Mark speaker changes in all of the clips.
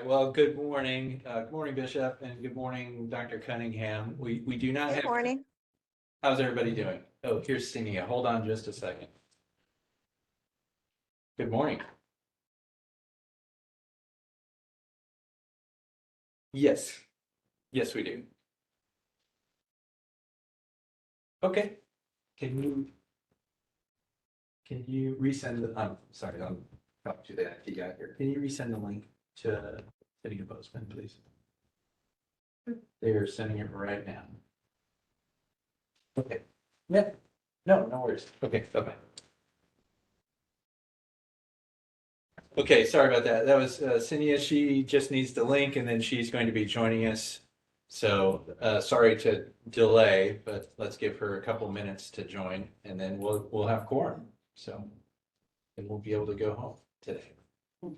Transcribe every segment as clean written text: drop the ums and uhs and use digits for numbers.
Speaker 1: right, well, good morning. Good morning, Bishop, and good morning, Dr. Cunningham. We do not
Speaker 2: Good
Speaker 1: have,
Speaker 2: morning.
Speaker 1: how's everybody doing? Oh, here's Cinia. Hold on just a second. Good morning. Yes. Yes, we do. Okay. Can you resend the, I'm sorry, I'll talk to the IT guy here. Can you resend the link to Cinia Postman, please? They're sending it right now. Okay. Yeah. No worries. Okay, bye-bye. Okay, sorry about that. That was Cinia. She just needs the link and then she's going to be joining us. So sorry to delay, but let's give her a couple minutes to join and then we'll have quorum. So and we'll be able to go home today. Who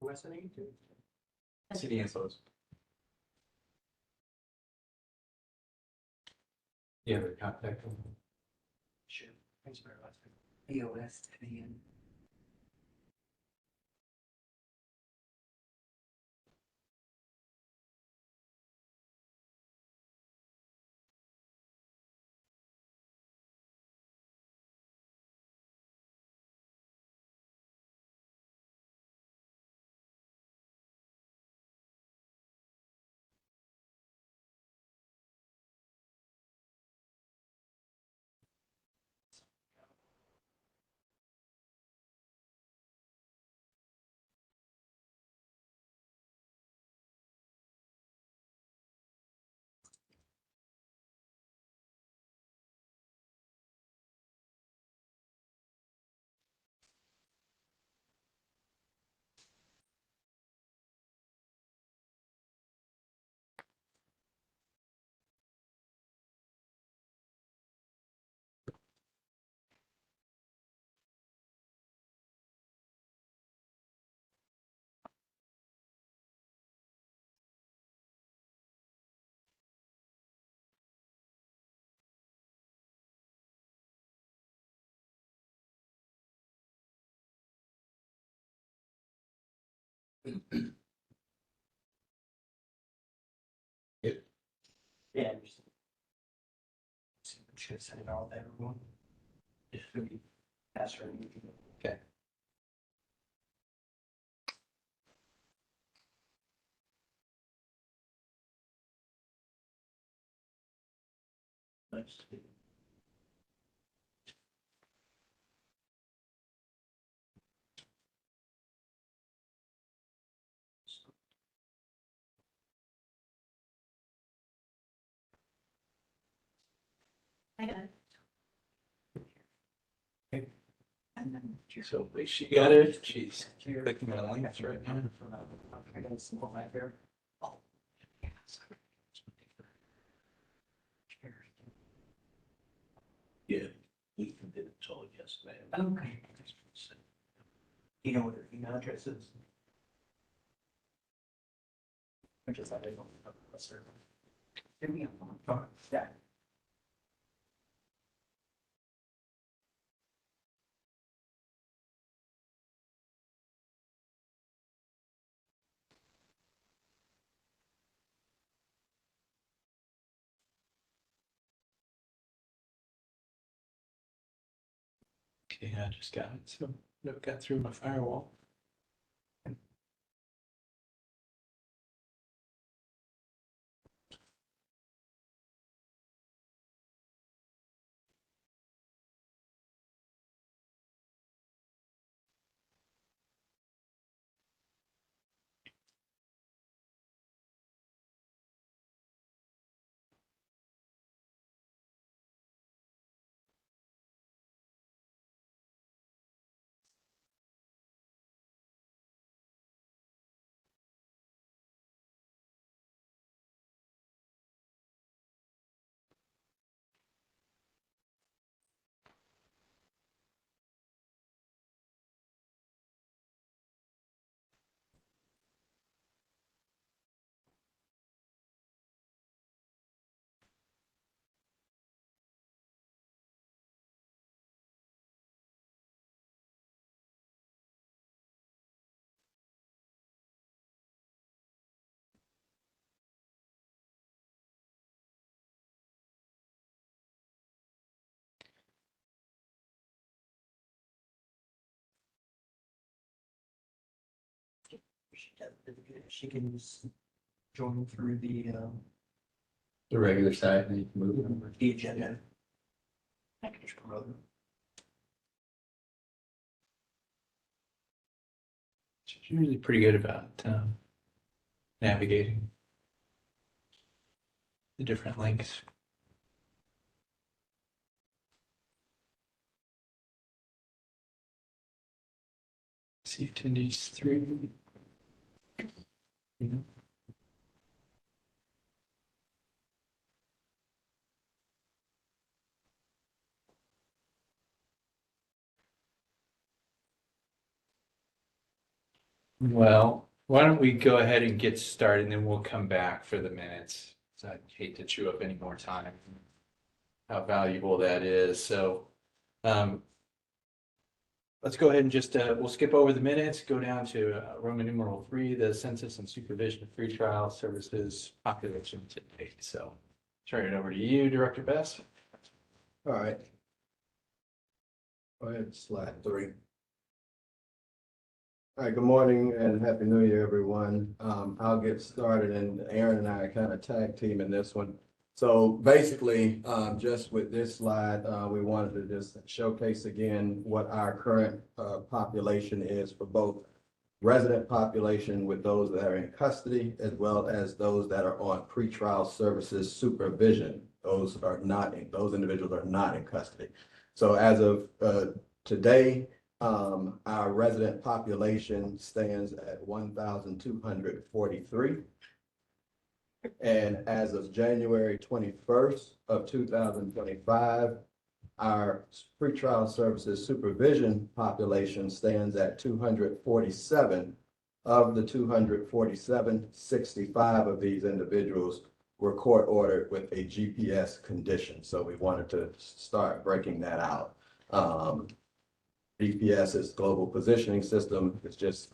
Speaker 1: am I sending it to? City infos. You have a contact them? Sure. Thanks very much.
Speaker 3: EOS 10
Speaker 1: Yeah.
Speaker 3: Should send it all to everyone. It should be faster.
Speaker 1: Okay.
Speaker 3: Nice.
Speaker 2: I got it.
Speaker 3: And then
Speaker 1: So she got it. She's clicking the links right now.
Speaker 3: I got a simple right there. Oh. Yeah, sorry.
Speaker 4: Yeah, we did it all yesterday.
Speaker 3: Okay. You know what her email address is? I just thought I don't know. Give me a phone. Yeah.
Speaker 1: Okay, I just got it. So it got through my firewall.
Speaker 3: She can join through
Speaker 1: The regular side, and you can move them.
Speaker 3: the agenda. I can just promote them.
Speaker 1: She's usually pretty good about navigating the different links. See attendees 3. Well, why don't we go ahead and get started and then we'll come back for the minutes. So I hate to chew up any more time. How valuable that is. So let's go ahead and just we'll skip over the minutes, go down to Roman numeral 3, the census and supervision of free trial services population to date. So turn it over to you, Director Best.
Speaker 5: All right. Go ahead, slide 3. All right, good morning and happy new year, everyone. I'll get started and Aaron and I are kind of tag teaming this one. So basically, just with this slide, we wanted to just showcase again what our current population is for both resident population with those that are in custody, as well as those that are on pretrial services supervision. Those individuals are not in custody. So as of today, our resident population stands at 1,243. And as of January 21st of 2025, our pretrial services supervision population stands at 247. Of the 247, 65 of these individuals were court ordered with a GPS condition. So we wanted to start breaking that out. GPS is global positioning system. It's just,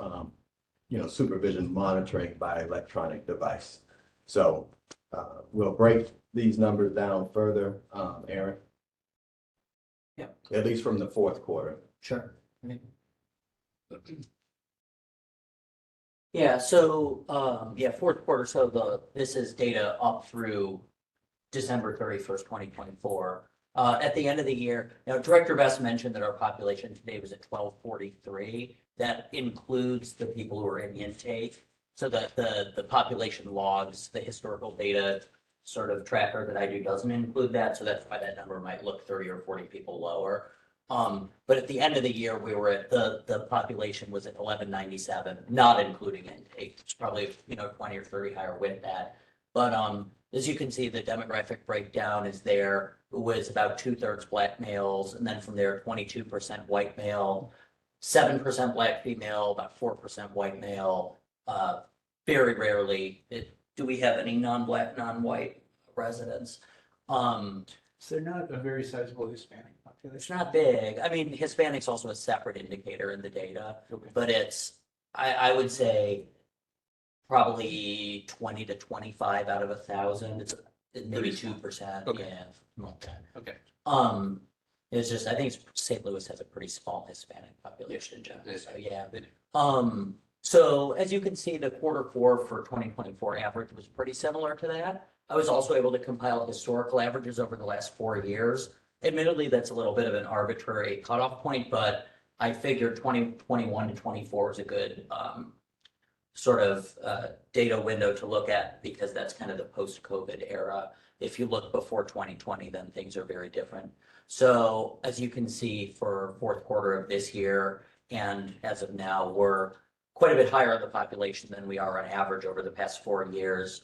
Speaker 5: supervision monitoring by electronic device. So we'll break these numbers down further, Aaron.
Speaker 3: Yeah.
Speaker 5: At least from the fourth quarter.
Speaker 3: Sure.
Speaker 6: Yeah, so, fourth quarter, so this is data up through December 31st, 2024. At the end of the year, now Director Best mentioned that our population today was at 1243. That includes the people who are in intake. So that the population logs, the historical data sort of tracker that I do doesn't include that. So that's why that number might look 30 or 40 people lower. But at the end of the year, we were at the population was at 1197, not including intake. It's probably 20 or 30 higher with that. But as you can see, the demographic breakdown is there. It was about 2/3 Black males, and then from there 22% white male, 7% Black female, about 4% white male. Very rarely do we have any non-Black, non-white residents.
Speaker 1: So they're not a very sizable Hispanic
Speaker 6: It's
Speaker 1: population.
Speaker 6: not big. I mean, Hispanics also a separate indicator in the data,
Speaker 1: Okay.
Speaker 6: but I would say probably 20 to 25 out of 1,000. It's maybe
Speaker 1: Pretty small.
Speaker 6: 2%.
Speaker 1: Okay.
Speaker 6: Yeah, something like that.
Speaker 1: Okay.
Speaker 6: It's just, I think St. Louis has a pretty small Hispanic population in general.
Speaker 1: They
Speaker 6: So
Speaker 1: do.
Speaker 6: yeah.
Speaker 1: They do.
Speaker 6: So as you can see, the quarter 4 for 2024 average was pretty similar to that. I was also able to compile historical averages over the last 4 years. Admittedly, that's a little bit of an arbitrary cutoff point, but I figured 2021 to 24 is a good data window to look at because that's kind of the post-COVID era. If you look before 2020, then things are very different. So as you can see for fourth quarter of this year, and as of now, we're quite a bit higher in the population than we are on average over the past 4 years.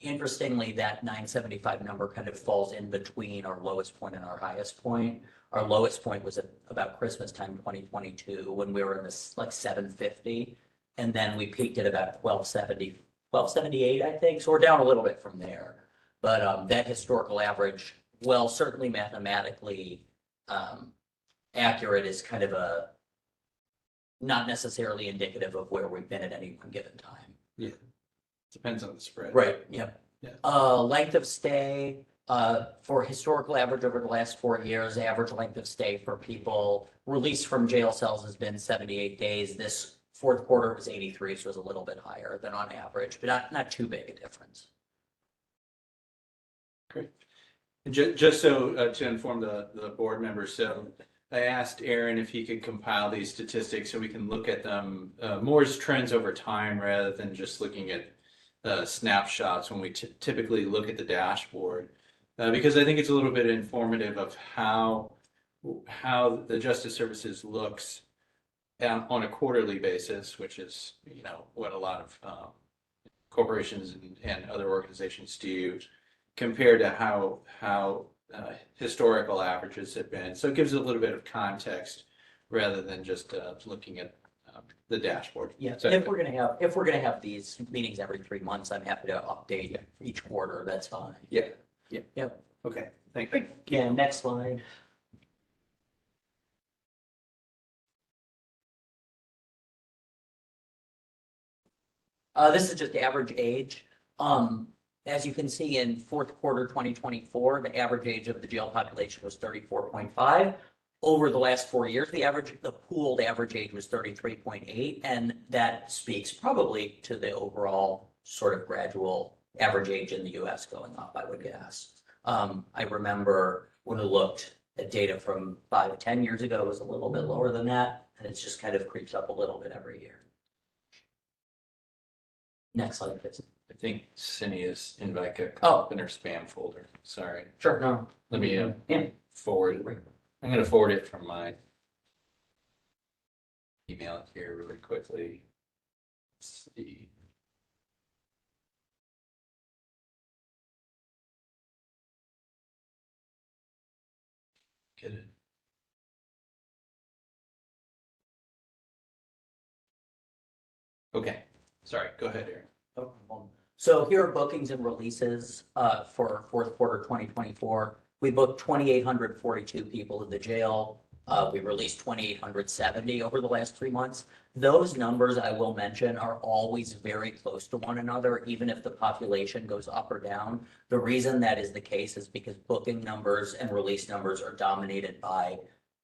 Speaker 6: Interestingly, that 975 number kind of falls in between our lowest point and our highest point. Our lowest point was at about Christmas time 2022 when we were in this like 750. And then we peaked at about 1270, 1278, I think. So we're down a little bit from there. But that historical average, well, certainly mathematically accurate, is kind of a not necessarily indicative of where we've been at any one given time.
Speaker 1: Yeah. Depends on the spread.
Speaker 6: Right, yep.
Speaker 1: Yeah.
Speaker 6: Length of stay, for historical average over the last 4 years, average length of stay for people released from jail cells has been 78 days. This Fourth quarter was 83, so it was a little bit higher than on average, but not too big a difference.
Speaker 1: And just so to inform the board members, so I asked Aaron if he could compile these statistics so we can look at them more as trends over time rather than just looking at snapshots when we typically look at the dashboard. Because I think it's a little bit informative of how the Justice Services looks on a quarterly basis, which is, you know, what a lot of corporations and other organizations do, compared to how historical averages have been. So it gives a little bit of context rather than just looking at the dashboard.
Speaker 6: Yeah,
Speaker 1: So-
Speaker 6: if we're gonna have these meetings every 3 months, I'm happy to update each quarter. That's fine.
Speaker 1: Yeah.
Speaker 6: Yep.
Speaker 1: Okay, thank you.
Speaker 6: Yeah, next slide. This is just average age. As you can see in fourth quarter 2024, the average age of the jail population was 34.5. Over the last 4 years, the pooled average age was 33.8, and that speaks probably to the overall sort of gradual average age in the US going up, I would guess. I remember when we looked at data from 5 to 10 years ago, it was a little bit lower than that, and it's just kind of creeps up a little bit every year. Next slide, please.
Speaker 1: I think Cindy's invite got
Speaker 6: Oh.
Speaker 1: caught up in her spam folder. Sorry.
Speaker 6: Sure, no.
Speaker 1: Let me
Speaker 6: Yeah.
Speaker 1: forward it. I'm going to forward it from my email here really quickly. Let's see. Get it. Okay, sorry, go ahead, Aaron.
Speaker 6: No problem. So here are bookings and releases for fourth quarter 2024. We booked 2,842 people in the jail. We released 2,870 over the last 3 months. Those numbers, I will mention, are always very close to one another, even if the population goes up or down. The reason that is the case is because booking numbers and release numbers are dominated by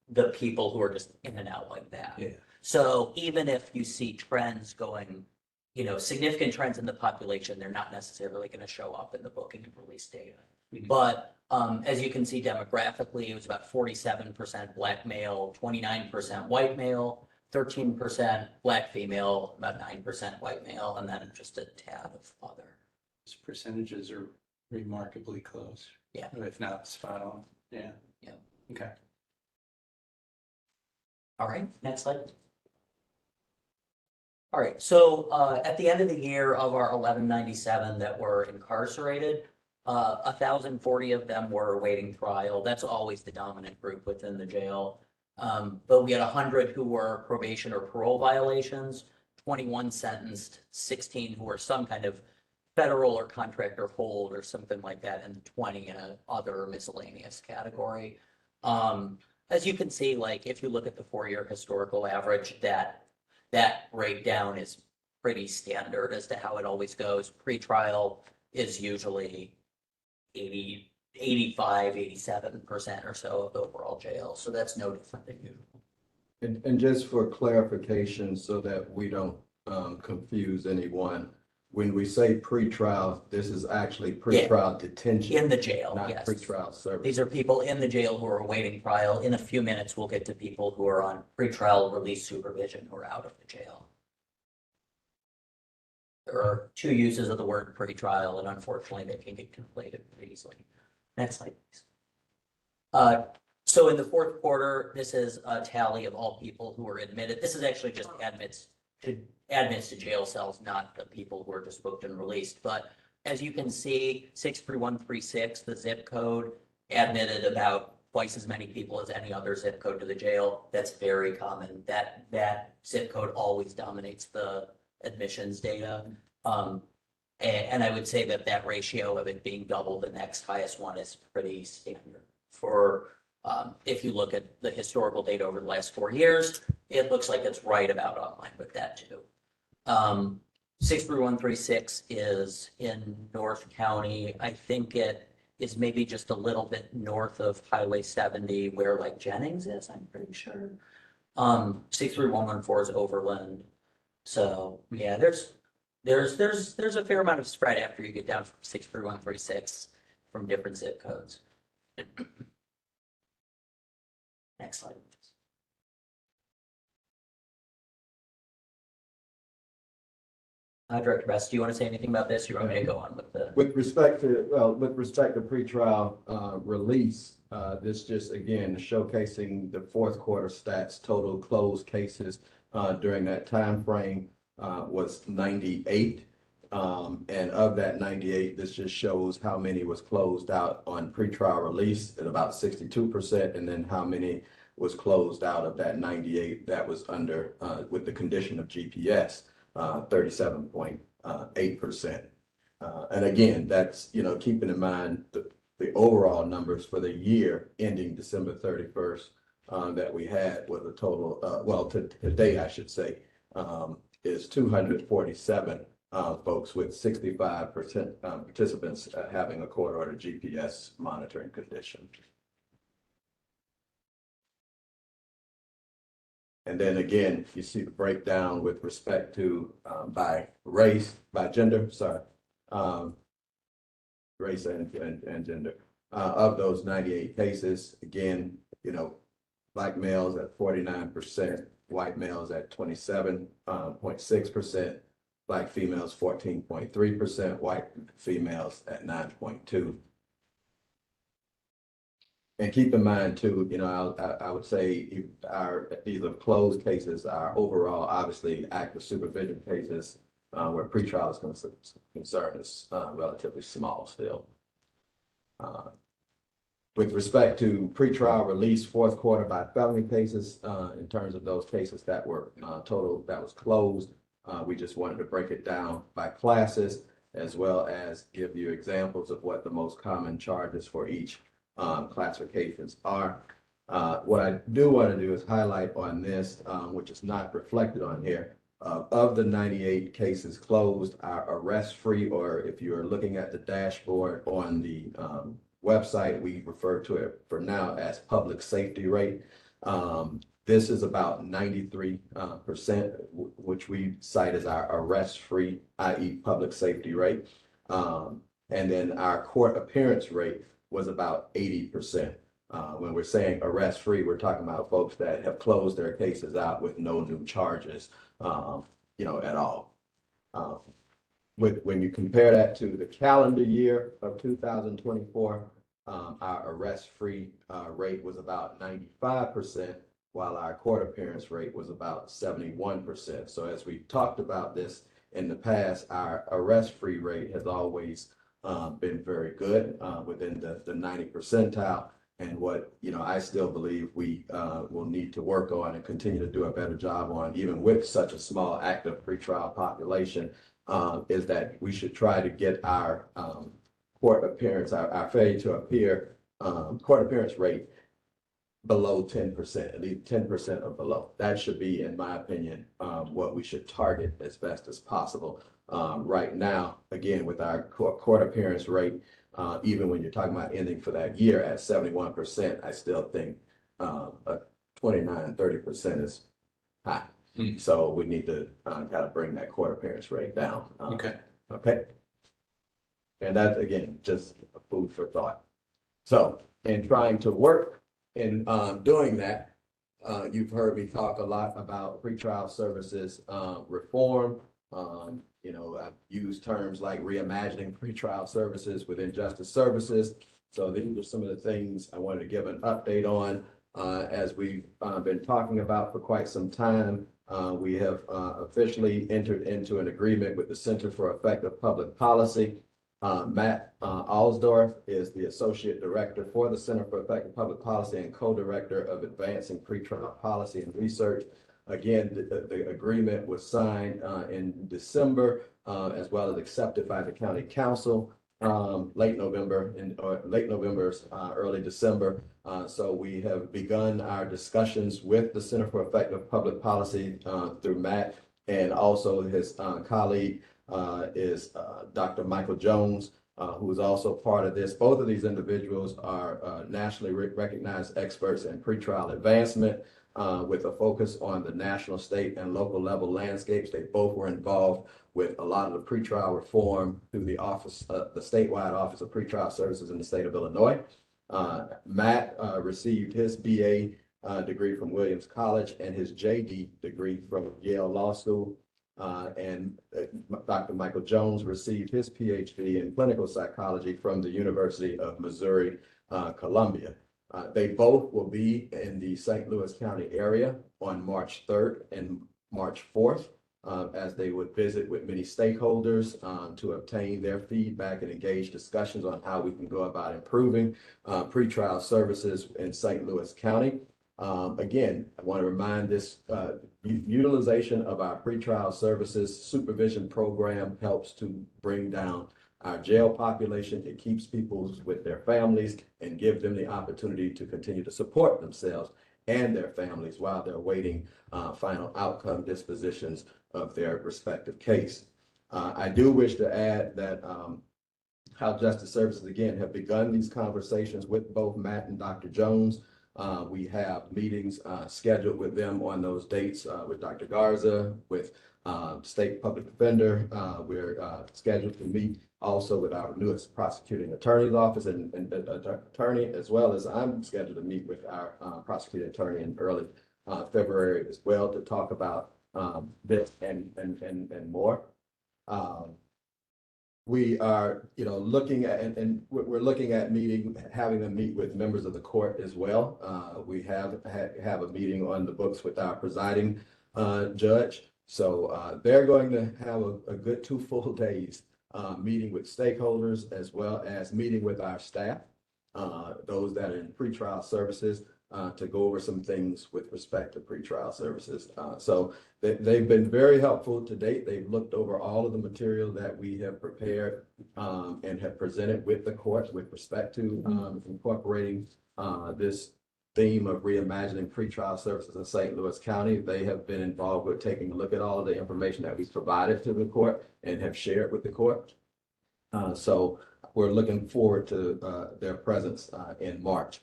Speaker 6: the people who are just in and out like that.
Speaker 1: Yeah.
Speaker 6: So even if you see trends going, you know, significant trends in the population, they're not necessarily going to show up in the booking and release data.
Speaker 1: Mhm.
Speaker 6: But as you can see demographically, it was about 47% Black male, 29% white male, 13% Black female, about 9% white male, and then just a tad of other.
Speaker 1: These percentages are remarkably close.
Speaker 6: Yeah.
Speaker 1: If not spot on. Yeah.
Speaker 6: Yeah.
Speaker 1: Okay.
Speaker 6: All right, next slide. All right, so at the end of the year of our 1197 that were incarcerated, 1,040 of them were awaiting trial. That's always the dominant group within the jail. But we had 100 who were probation or parole violations, 21 sentenced, 16 who were some kind of federal or contractor hold or something like that, and 20 in a other miscellaneous category. As you can see, like if you look at the 4-year historical average, that breakdown is pretty standard as to how it always goes. Pretrial is usually 80, 85, 87% or so of the overall jail. So that's no different than usual.
Speaker 5: And just for clarification, so that we don't confuse anyone, when we say pretrial, this is actually pretrial detention.
Speaker 6: In the jail,
Speaker 5: Not
Speaker 6: yes.
Speaker 5: pretrial service.
Speaker 6: These are people in the jail who are awaiting trial. In a few minutes, we'll get to people who are on pretrial release supervision who are out of the jail. There are 2 uses of the word pretrial, and unfortunately, they can get conflated pretty easily. Next slide, please. So in the fourth quarter, this is a tally of all people who were admitted. This is actually just admits to jail cells, not the people who are just booked and released. But as you can see, 63136, the zip code, admitted about twice as many people as any other zip code to the jail. That's very common. That zip code always dominates the admissions data. And I would say that ratio of it being double the next highest one is pretty standard. For if you look at the historical data over the last 4 years, it looks like it's right about online with that too. 63136 is in North County. I think it is maybe just a little bit north of Highway 70 where like Jennings is, I'm pretty sure. 63114 is Overland. So, yeah, there's a fair amount of spread after you get down from 63136 from different zip codes. Next slide. Director Best, do you want to say anything about this? You want me to go on with the?
Speaker 5: With respect to pretrial release, this just again showcasing the fourth quarter stats, total closed cases during that time frame was 98. And of that 98, this just shows how many was closed out on pretrial release at about 62%, and then how many was closed out of that 98 that was under with the condition of GPS, 37.8%. And again, that's, keeping in mind the overall numbers for the year ending December 31st that we had was a total, today, I should say, is 247 folks with 65% participants having a court order GPS monitoring condition. And then again, you see the breakdown with respect to by race, by gender, race and gender. Of those 98 cases, again, Black males at 49%, white males at 27.6%, Black females 14.3%, white females at 9.2%. And keep in mind too, I would say these are closed cases, our overall, obviously, active supervision cases where pretrial is concerned is relatively small still. With respect to pretrial release fourth quarter by felony cases, in terms of those cases that were total that was closed, we just wanted to break it down by classes as well as give you examples of what the most common charges for each classifications are. What I do want to do is highlight on this, which is not reflected on here. Of the 98 cases closed, our arrest-free, or if you are looking at the dashboard on the website, we refer to it for now as public safety rate. This is about 93%, which we cite as our arrest-free, i.e. public safety rate. And then our court appearance rate was about 80%. When we're saying arrest-free, we're talking about folks that have closed their cases out with no new charges, at all. When you compare that to the calendar year of 2024, our arrest-free rate was about 95%, while our court appearance rate was about 71%. So as we talked about this in the past, our arrest-free rate has always been very good within the 90 percentile. And what, I still believe we will need to work on and continue to do a better job on, even with such a small active pretrial population, is that we should try to get our court appearance, our failure to appear court appearance rate below 10%, at least 10% or below. That should be, in my opinion, what we should target as best as possible. Right now, again, with our court appearance rate, even when you're talking about ending for that year at 71%, I still think 29-30% is high. So we need to kind of bring that court appearance rate down.
Speaker 1: Okay.
Speaker 5: And that, again, just a food for thought. So in trying to work in doing that, you've heard me talk a lot about pretrial services reform. I've used terms like reimagining pretrial services within justice services. So these are some of the things I wanted to give an update on. As we've been talking about for quite some time, we have officially entered into an agreement with the Center for Effective Public Policy. Matt Alsdorf is the Associate Director for the Center for Effective Public Policy and Co-Director of Advancing Pretrial Policy and Research. Again, the agreement was signed in December, as well as accepted by the County Council late November, early December. So we have begun our discussions with the Center for Effective Public Policy through Matt, and also his colleague is Dr. Michael Jones, who is also part of this. Both of these individuals are nationally recognized experts in pretrial advancement. with a focus on the national, state, and local level landscapes. They both were involved with a lot of the pretrial reform through the office, the statewide Office of Pretrial Services in the state of Illinois. Matt received his BA degree from Williams College and his JD degree from Yale Law School. And Dr. Michael Jones received his PhD in clinical psychology from the University of Missouri, Columbia. They both will be in the St. Louis County area on March 3rd and March 4th, as they would visit with many stakeholders to obtain their feedback and engage discussions on how we can go about improving pretrial services in St. Louis County. Again, I want to remind this utilization of our pretrial services supervision program helps to bring down our jail population. It keeps people with their families and gives them the opportunity to continue to support themselves and their families while they're awaiting final outcome dispositions of their respective case. I do wish to add that House Justice Services, again, have begun these conversations with both Matt and Dr. Jones. We have meetings scheduled with them on those dates with Dr. Garza, with State Public Defender. We're scheduled to meet also with our newest prosecuting attorney's office and attorney, as well as I'm scheduled to meet with our prosecuting attorney in early February as well to talk about this and more. We are, looking at, and we're looking at having them meet with members of the court as well. We have a meeting on the books with our presiding judge. So they're going to have a good 2 full days meeting with stakeholders as well as meeting with our staff, those that are in pretrial services, to go over some things with respect to pretrial services. So they've been very helpful to date. They've looked over all of the material that we have prepared and have presented with the court with respect to incorporating this theme of reimagining pretrial services in St. Louis County. They have been involved with taking a look at all of the information that we provided to the court and have shared with the court. So we're looking forward to their presence in March.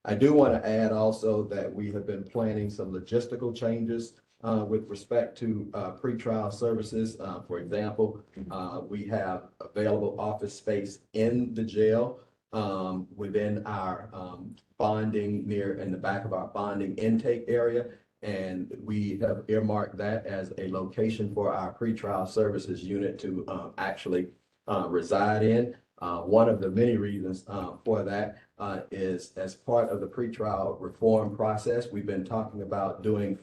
Speaker 5: I do want to add also that we have been planning some logistical changes with respect to pretrial services. For example, we have available office space in the jail within our bonding in the back of our bonding intake area. And we have earmarked that as a location for our pretrial services unit to actually reside in. One of the many reasons for that is as part of the pretrial reform process, we've been talking about doing,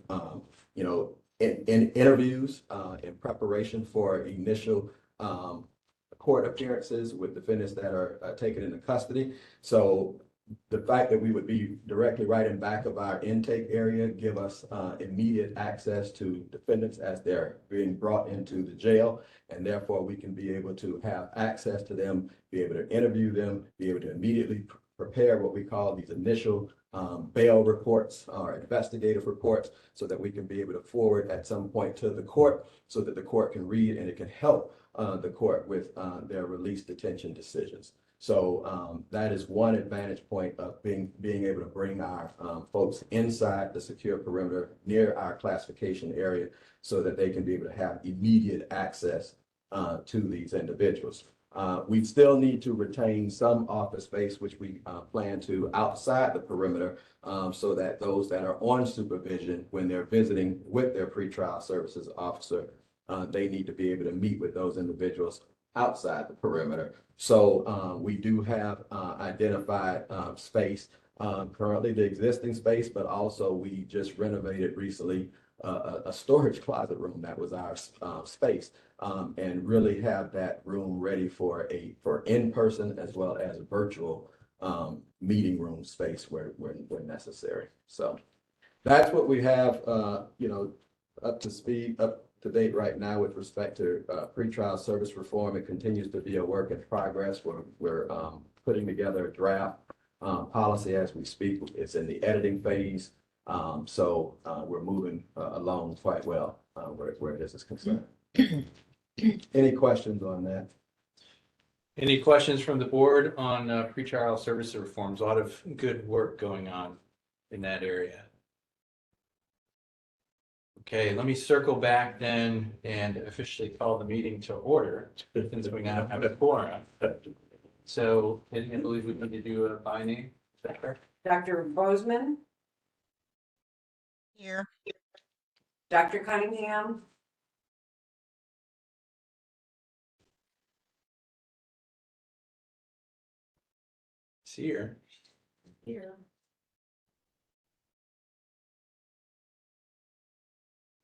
Speaker 5: in interviews in preparation for initial court appearances with defendants that are taken into custody. So the fact that we would be directly right in back of our intake area give us immediate access to defendants as they're being brought into the jail, and therefore we can be able to have access to them, be able to interview them, be able to immediately prepare what we call these initial bail reports or investigative reports, so that we can be able to forward at some point to the court so that the court can read and it can help the court with their release detention decisions. So that is one advantage point of being able to bring our folks inside the secure perimeter near our classification area so that they can be able to have immediate access to these individuals. We still need to retain some office space, which we plan to outside the perimeter, so that those that are on supervision when they're visiting with their pretrial services officer, they need to be able to meet with those individuals outside the perimeter. So we do have identified space, currently the existing space, but also we just renovated recently a storage closet room that was our space, and really have that room ready for in-person as well as virtual meeting room space where necessary. So that's what we have, up to date right now with respect to pretrial service reform. It continues to be a work in progress. We're putting together a draft policy as we speak. It's in the editing phase. So we're moving along quite well where this is concerned. Any questions on that?
Speaker 1: Any questions from the board on pretrial services reforms? A lot of good work going on in that area. Okay, let me circle back then and officially call the meeting to order, since we now have a quorum. So I believe we need to do a by name. Is that correct?
Speaker 7: Dr. Bozeman,
Speaker 8: Here.
Speaker 7: Dr. Cunningham,
Speaker 1: See her.
Speaker 7: here.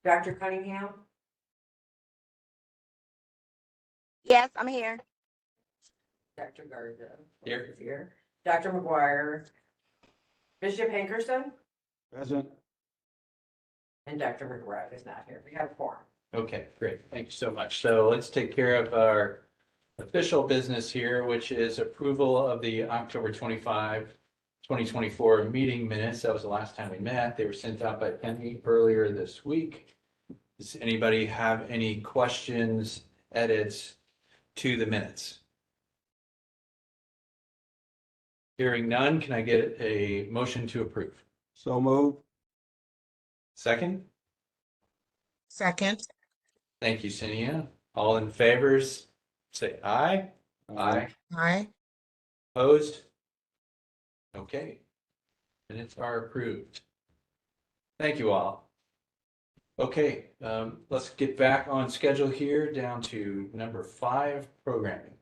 Speaker 7: Dr. Cunningham,
Speaker 8: Yes, I'm here.
Speaker 7: Dr. Garza.
Speaker 1: Here.
Speaker 7: is Here. Dr. McGuire, Bishop Hankerson,
Speaker 5: Present.
Speaker 7: and Dr. McBride is not here. We have a quorum.
Speaker 1: Okay, great. Thank you so much. So let's take care of our official business here, which is approval of the October 2024 meeting minutes. That was the last time we met. They were sent out by Penny earlier this week. Does anybody have any questions, edits to the minutes? Hearing none, can I get a motion to approve?
Speaker 5: So move.
Speaker 1: Second?
Speaker 8: Second.
Speaker 1: Thank you, Cinia. All in favors, say aye. Aye.
Speaker 8: Aye.
Speaker 1: Opposed? Okay. Minutes are approved. Thank you all. Okay, let's get back on schedule here, down to number 5, programming.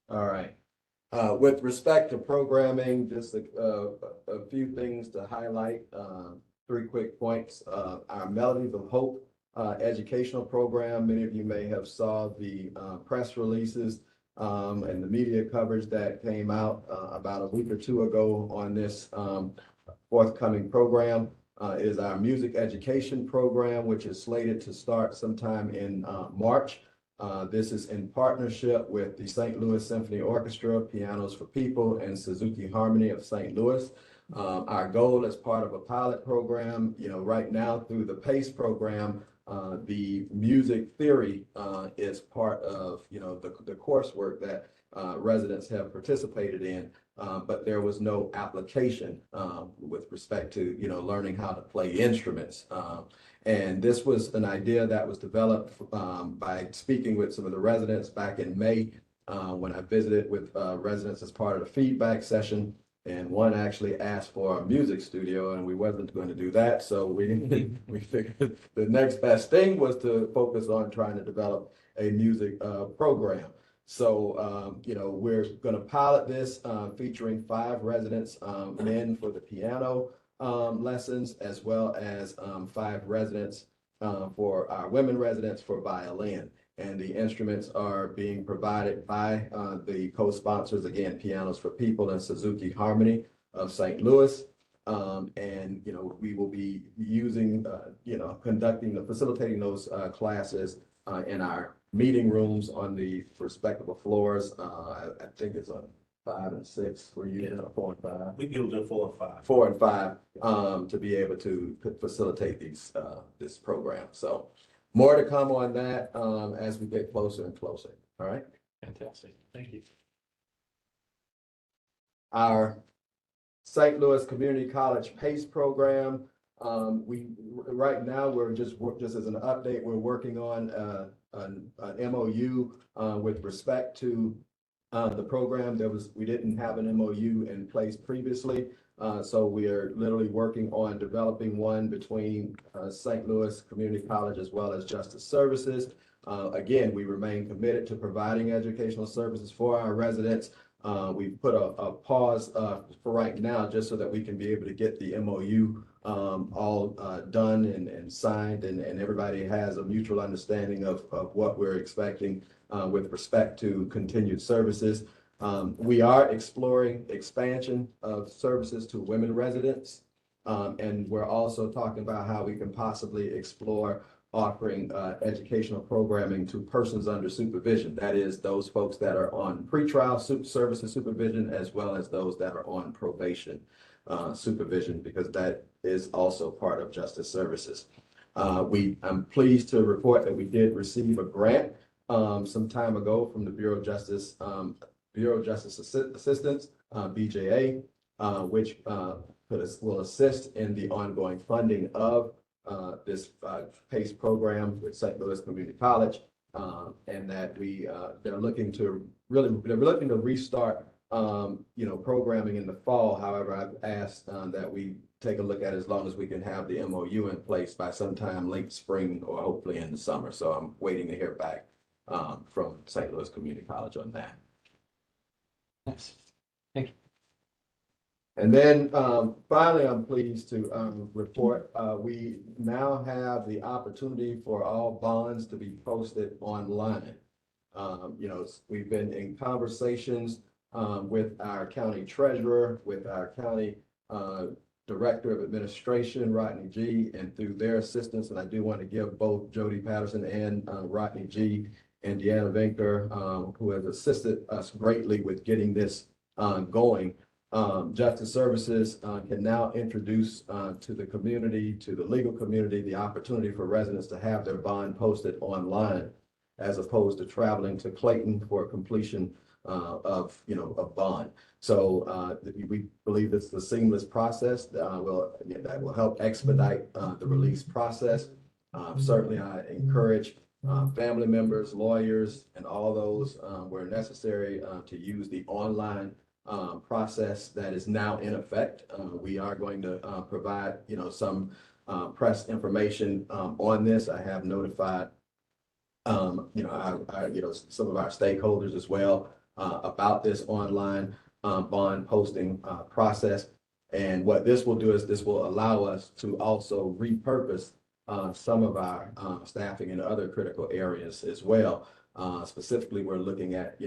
Speaker 5: All right. With respect to programming, just a few things to highlight, 3 quick points. Our Melodies of Hope educational program, many of you may have saw the press releases and the media coverage that came out about a week or 2 ago on this forthcoming program. Is our music education program, which is slated to start sometime in March. This is in partnership with the St. Louis Symphony Orchestra, Pianos for People, and Suzuki Harmony of St. Louis. Our goal as part of a pilot program, right now through the PACE program, the music theory is part of, the coursework that residents have participated in. But there was no application with respect to, learning how to play instruments. And this was an idea that was developed by speaking with some of the residents back in May when I visited with residents as part of the feedback session. And one actually asked for a music studio, and we wasn't going to do that. So we figured the next best thing was to focus on trying to develop a music program. So, we're going to pilot this featuring 5 residents, men for the piano lessons, as well as 5 residents for our women residents for violin. And the instruments are being provided by the co-sponsors, again, Pianos for People and Suzuki Harmony of St. Louis. And, we will be using, facilitating those classes in our meeting rooms on the respective floors. I think it's on 5 and 6. We're using 4 and 5.
Speaker 4: We use it 4 and 5.
Speaker 5: 4 and 5 to be able to facilitate this program. So more to come on that as we get closer and closer. All right.
Speaker 1: Fantastic. Thank you.
Speaker 5: Our St. Louis Community College PACE program. Right now we're just as an update, we're working on an MOU with respect to the program. We didn't have an MOU in place previously. So we are literally working on developing one between St. Louis Community College as well as Justice Services. Again, we remain committed to providing educational services for our residents. We've put a pause for right now just so that we can be able to get the MOU all done and signed, and everybody has a mutual understanding of what we're expecting with respect to continued services. We are exploring expansion of services to women residents. And we're also talking about how we can possibly explore offering educational programming to persons under supervision. That is those folks that are on pretrial services supervision, as well as those that are on probation supervision, because that is also part of justice services. I'm pleased to report that we did receive a grant some time ago from the Bureau of Justice Assistance, BJA, which will assist in the ongoing funding of this PACE program with St. Louis Community College. And that they're looking to restart, programming in the fall. However, I've asked that we take a look at as long as we can have the MOU in place by sometime late spring or hopefully in the summer. So I'm waiting to hear back from St. Louis Community College on that.
Speaker 1: Nice.
Speaker 5: And then finally, I'm pleased to report we now have the opportunity for all bonds to be posted online. We've been in conversations with our county treasurer, with our county director of administration, Rodney G, and through their assistance. And I do want to give both Jody Patterson and Rodney G and Deanna Vinker, who has assisted us greatly with getting this going. Justice Services can now introduce to the community, to the legal community, the opportunity for residents to have their bond posted online as opposed to traveling to Clayton for completion of bond. So we believe it's a seamless process that will help expedite the release process. Certainly, I encourage family members, lawyers, and all those where necessary to use the online process that is now in effect. We are going to provide, some press information on this. I have notified, some of our stakeholders as well about this online bond posting process. And what this will do is this will allow us to also repurpose some of our staffing in other critical areas as well. Specifically, we're looking at,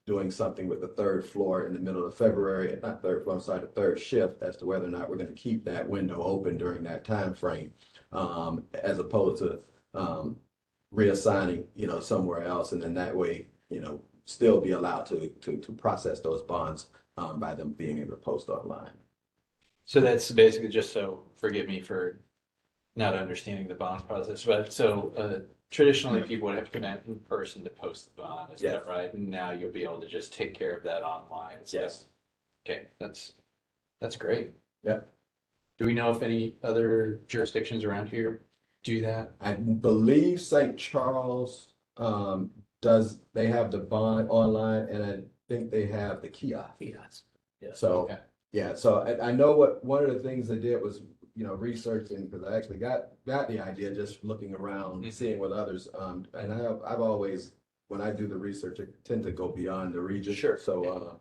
Speaker 5: doing something with the third floor in the middle of February, not third floor, I'm sorry, the third shift, as to whether or not we're going to keep that window open during that time frame, as opposed to reassigning, somewhere else. And then that way, still be allowed to process those bonds by them being able to post online.
Speaker 1: So that's basically just so, forgive me for not understanding the bond process, but so traditionally people would have to come out in person to post the bond, is that right? And now you'll be able to just take care of that online.
Speaker 5: Yes.
Speaker 1: Okay, that's great.
Speaker 5: Yeah.
Speaker 1: Do we know if any other jurisdictions around here do that?
Speaker 5: I believe St. Charles they have the bond online, and I think they have the kiosk.
Speaker 6: Yes.
Speaker 5: So,
Speaker 1: Okay.
Speaker 5: yeah, so I know one of the things they did was, researching, because I actually got the idea just looking around, seeing what others, and I've always, when I do the research, I tend to go beyond the region.
Speaker 1: Sure.
Speaker 5: So,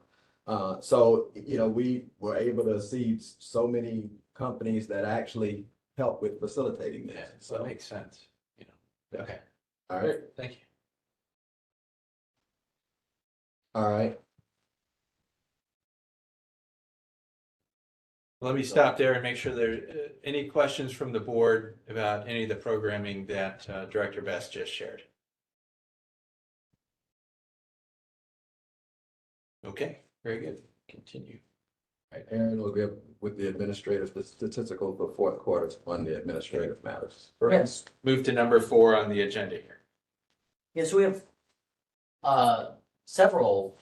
Speaker 5: we were able to see so many companies that actually help with facilitating
Speaker 1: Yeah,
Speaker 5: this.
Speaker 1: so that makes sense, Okay,
Speaker 5: All right,
Speaker 1: great, thank you.
Speaker 5: all right.
Speaker 1: Let me stop there and make sure there any questions from the board about any of the programming that Director Best just shared. Okay, very good. Continue.
Speaker 5: Right, Aaron will be with the administrative, the statistical for fourth quarter on the administrative matters.
Speaker 6: Yes.
Speaker 1: Move to number 4 on the agenda here.
Speaker 6: Yes, we have several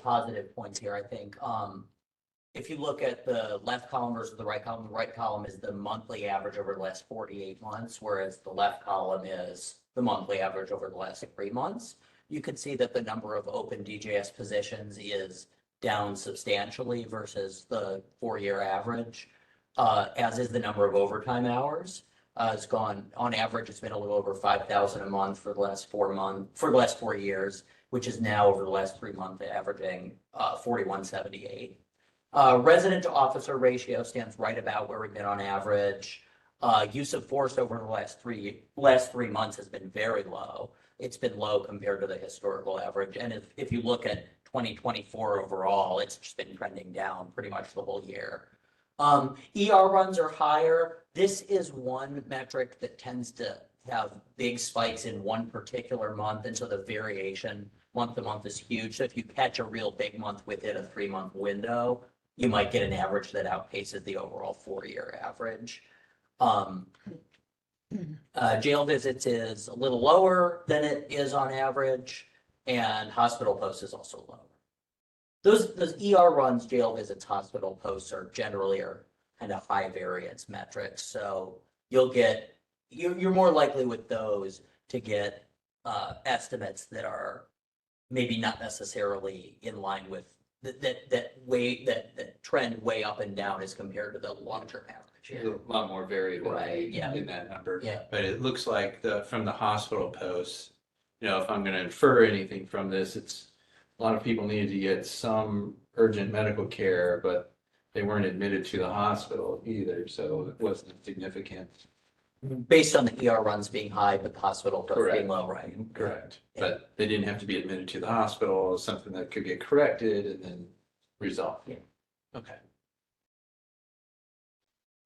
Speaker 6: positive points here, I think. If you look at the left column versus the right column is the monthly average over the last 48 months, whereas the left column is the monthly average over the last 3 months. You can see that the number of open DJS positions is down substantially versus the 4-year average, as is the number of overtime hours. It's gone, on average, it's been a little over 5,000 a month for the last 4 years, which is now over the last 3 months averaging 4,178. Resident to officer ratio stands right about where we've been on average. Use of force over the last three months has been very low. It's been low compared to the historical average. And if you look at 2024 overall, it's just been trending down pretty much the whole year. ER runs are higher. This is one metric that tends to have big spikes in one particular month. And so the variation month to month is huge. So if you catch a real big month within a 3-month window, you might get an average that outpaces the overall 4-year average. Jail visits is a little lower than it is on average, and hospital posts is also lower. Those ER runs, jail visits, hospital posts are generally kind of high variance metrics. So you'll get you're more likely with those to get estimates that are maybe not necessarily in line with that trend way up and down as compared to the long-term average.
Speaker 1: There's a lot more variability
Speaker 6: Right, yeah.
Speaker 1: in that number.
Speaker 6: Yeah.
Speaker 1: But it looks like from the hospital posts, if I'm gonna infer anything from this, it's a lot of people needed to get some urgent medical care, but they weren't admitted to the hospital either, so it wasn't significant.
Speaker 6: Based on the ER runs being high, but the hospital does being
Speaker 1: Correct.
Speaker 6: low, right?
Speaker 1: Correct. But they didn't have to be admitted to the hospital, something that could get corrected and then resolved.
Speaker 6: Yeah.
Speaker 1: Okay.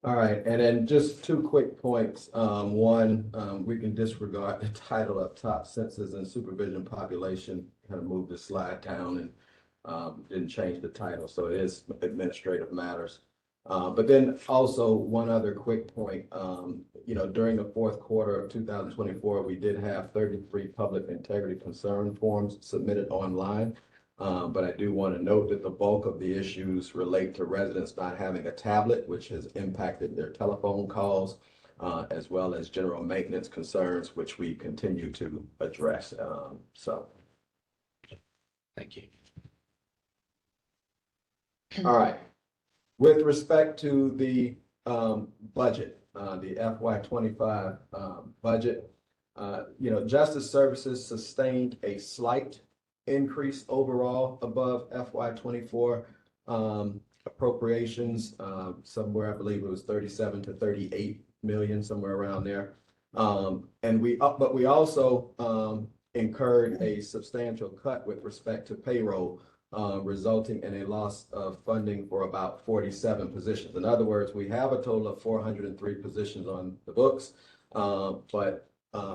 Speaker 5: All right, and then just two quick points. One, we can disregard the title up top, census and supervision population, kind of move the slide down and didn't change the title, so it is administrative matters. But then also one other quick point, during the fourth quarter of 2024, we did have 33 public integrity concern forms submitted online. But I do want to note that the bulk of the issues relate to residents not having a tablet, which has impacted their telephone calls, as well as general maintenance concerns, which we continue to address.
Speaker 1: Thank you.
Speaker 5: All right. With respect to the budget, the FY 25 budget, Justice Services sustained a slight increase overall above FY 24 appropriations, somewhere, I believe it was 37 to 38 million, somewhere around there. But we also incurred a substantial cut with respect to payroll, resulting in a loss of funding for about 47 positions. In other words, we have a total of 403 positions on the books, but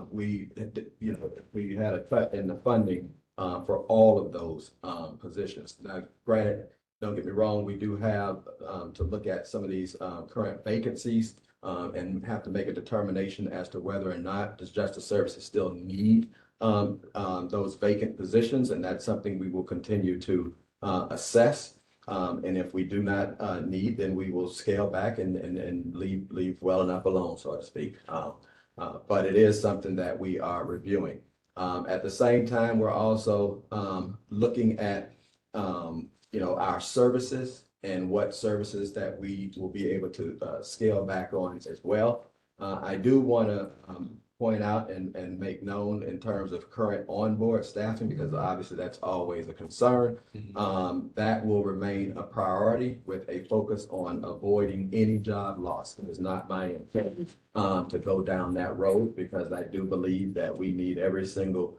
Speaker 5: we had a cut in the funding for all of those positions. Now, granted, don't get me wrong, we do have to look at some of these current vacancies and have to make a determination as to whether or not does Justice Services still need those vacant positions, and that's something we will continue to assess. And if we do not need, then we will scale back and leave well enough alone, so to speak. But it is something that we are reviewing. At the same time, we're also looking at our services and what services that we will be able to scale back on as well. I do want to point out and make known in terms of current onboard staffing, because obviously that's always a concern. That will remain a priority with a focus on avoiding any job loss. It is not my intent to go down that road, because I do believe that we need every single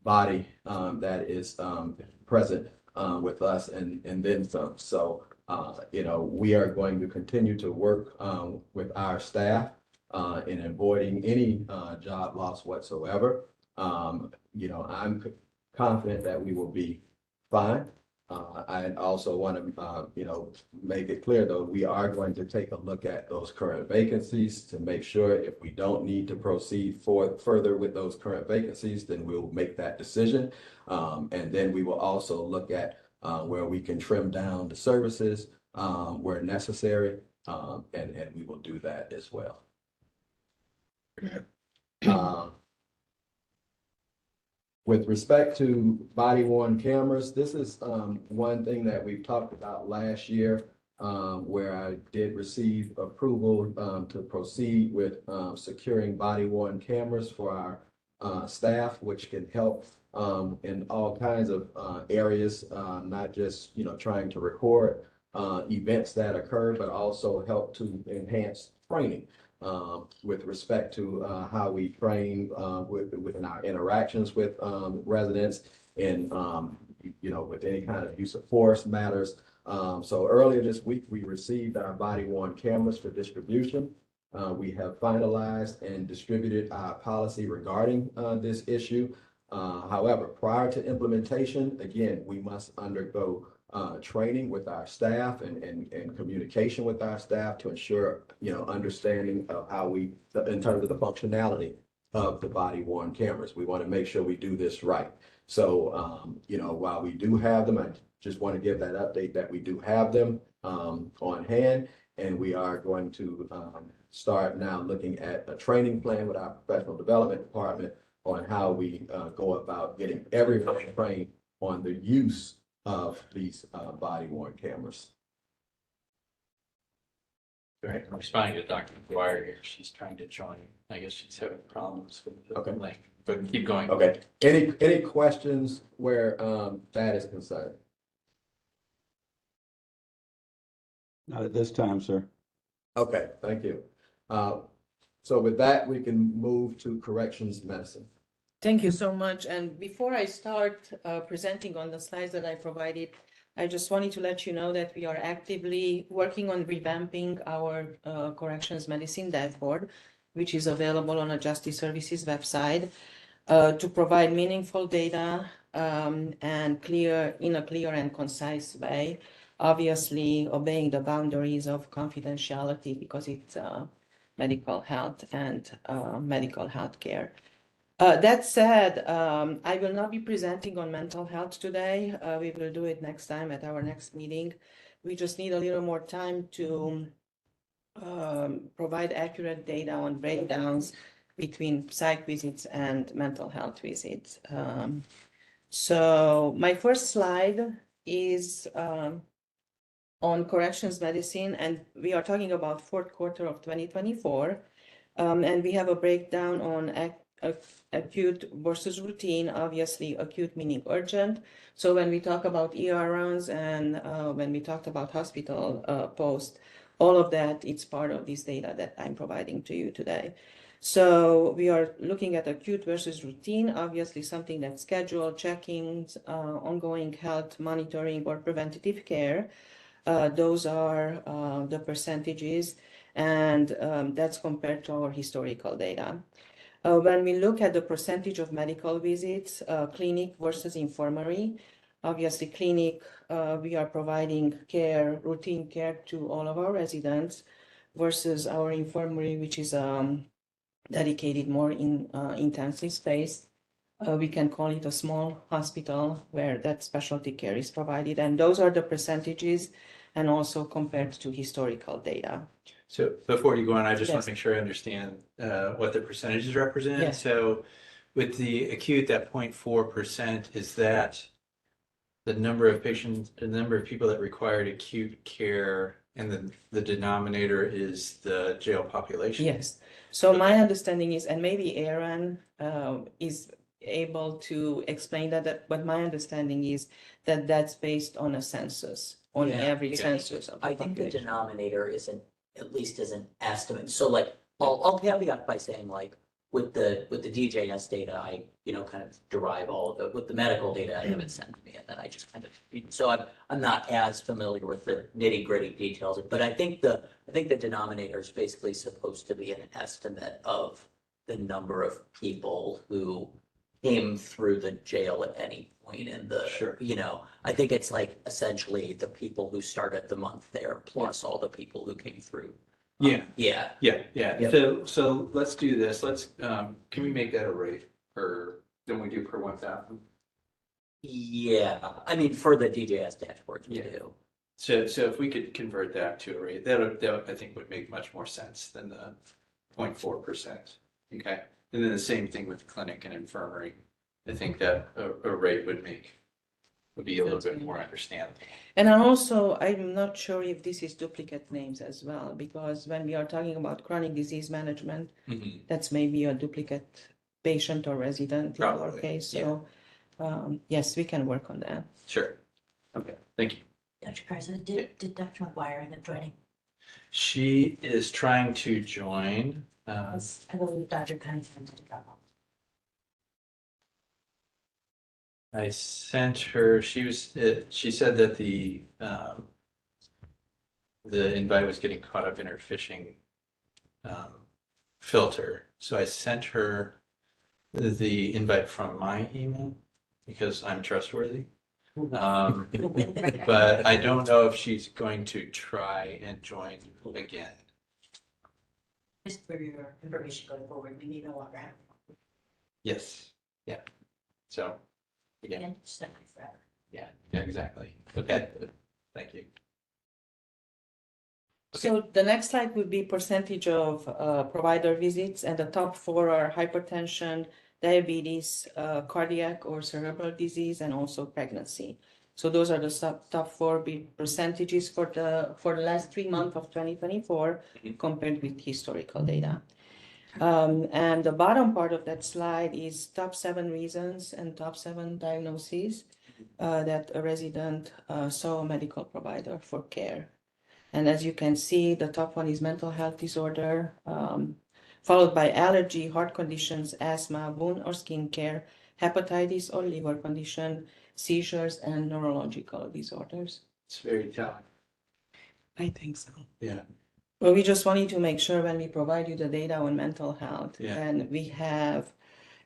Speaker 5: body that is present with us and then some. So, we are going to continue to work with our staff in avoiding any job loss whatsoever. I'm confident that we will be fine. I also want to, make it clear, though, we are going to take a look at those current vacancies to make sure if we don't need to proceed further with those current vacancies, then we'll make that decision. And then we will also look at where we can trim down the services where necessary, and we will do that as well. With respect to body worn cameras, this is one thing that we've talked about last year, where I did receive approval to proceed with securing body worn cameras for our staff, which can help in all kinds of areas, not just trying to record events that occur, but also help to enhance training. With respect to how we train within our interactions with residents and, with any kind of use of force matters. So earlier this week, we received our body worn cameras for distribution. We have finalized and distributed our policy regarding this issue. However, prior to implementation, again, we must undergo training with our staff and communication with our staff to ensure, understanding of how in terms of the functionality of the body worn cameras. We want to make sure we do this right. So, while we do have them, I just want to give that update that we do have them on hand, and we are going to start now looking at a training plan with our professional development department on how we go about getting everyone trained on the use of these body worn cameras.
Speaker 1: Right, I'm responding to Dr. McGuire here. She's trying to join. I guess she's having problems with the
Speaker 5: Okay.
Speaker 1: link, but keep going.
Speaker 5: Okay, any questions where that is concerned?
Speaker 9: Not at this time, sir.
Speaker 5: Okay, thank you. So with that, we can move to corrections medicine.
Speaker 10: Thank you so much. And before I start presenting on the slides that I provided, I just wanted to let you know that we are actively working on revamping our corrections medicine dashboard, which is available on the Justice Services website, to provide meaningful data and in a clear and concise way, obviously obeying the boundaries of confidentiality because it's medical health and medical health care. That said, I will not be presenting on mental health today. We will do it next time at our next meeting. We just need a little more time to provide accurate data on breakdowns between psych visits and mental health visits. So my first slide is on corrections medicine, and we are talking about fourth quarter of 2024. And we have a breakdown on acute versus routine, obviously acute meaning urgent. So when we talk about ER runs and when we talked about hospital post, all of that, it's part of this data that I'm providing to you today. So we are looking at acute versus routine, obviously something that's scheduled, check-ins, ongoing health monitoring or preventative care. Those are the percentages, and that's compared to our historical data. When we look at the percentage of medical visits, clinic versus infirmary, obviously clinic, we are providing care, routine care to all of our residents versus our infirmary, which is dedicated more in intensive space. We can call it a small hospital where that specialty care is provided. And those are the percentages and also compared to historical data.
Speaker 1: So before you go on, I just want
Speaker 10: Yes.
Speaker 1: to make sure I understand what the percentages represent.
Speaker 10: Yes.
Speaker 1: So with the acute, that 0.4%, is that the number of patients, the number of people that required acute care, and then the denominator is the jail population?
Speaker 10: Yes. So my understanding is, and maybe Aaron is able to explain that, but my understanding is that that's based on a census, on
Speaker 6: Yeah.
Speaker 10: every census of the
Speaker 6: I think the
Speaker 10: population.
Speaker 6: denominator isn't, at least as an estimate, so like, I'll caveat by saying like, with the DJS data, I, kind of derive all of it, with the medical data, I have it sent to me, and then I just kind of, so I'm not as familiar with the nitty gritty details, but I think the denominator is basically supposed to be an estimate of the number of people who came through the jail at any point in the,
Speaker 1: Sure.
Speaker 6: I think it's like essentially the people who started the month there, plus all the people who came through.
Speaker 1: Yeah.
Speaker 6: Yeah,
Speaker 1: Yeah.
Speaker 6: Yep.
Speaker 1: So let's do this. Can we make that a rate per, than we do per 1,000?
Speaker 6: yeah, I mean, for the DJS dashboard, we
Speaker 1: Yeah.
Speaker 6: do.
Speaker 1: So if we could convert that to a rate, that I think would make much more sense than the 0.4%. Okay, and then the same thing with clinic and infirmary. I think that a rate would be a little bit more understandable.
Speaker 10: And also, I'm not sure if this is duplicate names as well, because when we are talking about chronic disease management,
Speaker 1: Mhm.
Speaker 10: that's maybe a duplicate patient or resident in our
Speaker 1: Probably,
Speaker 10: case.
Speaker 1: yeah.
Speaker 10: So, yes, we can work on that.
Speaker 1: Sure. Okay, thank you.
Speaker 2: Dr. President, did Dr. McGuire end up joining?
Speaker 1: She is trying to join.
Speaker 2: I believe Dr. Cunningham did go.
Speaker 1: I sent her, she said that the invite was getting caught up in her phishing filter. So I sent her the invite from my email because I'm trustworthy. But I don't know if she's going to try and join again.
Speaker 2: Just for your information going forward, we need no longer have.
Speaker 1: Yes, yeah. So, again,
Speaker 2: And stuff forever.
Speaker 1: yeah, exactly. Okay, thank you.
Speaker 10: So the next slide would be percentage of provider visits, and the top four are hypertension, diabetes, cardiac or cerebral disease, and also pregnancy. So those are the top four percentages for the last 3 months of 2024 compared with historical data. And the bottom part of that slide is top 7 reasons and top 7 diagnoses that a resident saw a medical provider for care. And as you can see, the top one is mental health disorder, followed by allergy, heart conditions, asthma, wound or skin care, hepatitis or liver condition, seizures, and neurological disorders.
Speaker 1: It's very telling.
Speaker 10: I think so.
Speaker 1: Yeah.
Speaker 10: Well, we just wanted to make sure when we provide you the data on mental health,
Speaker 1: Yeah.
Speaker 10: and we have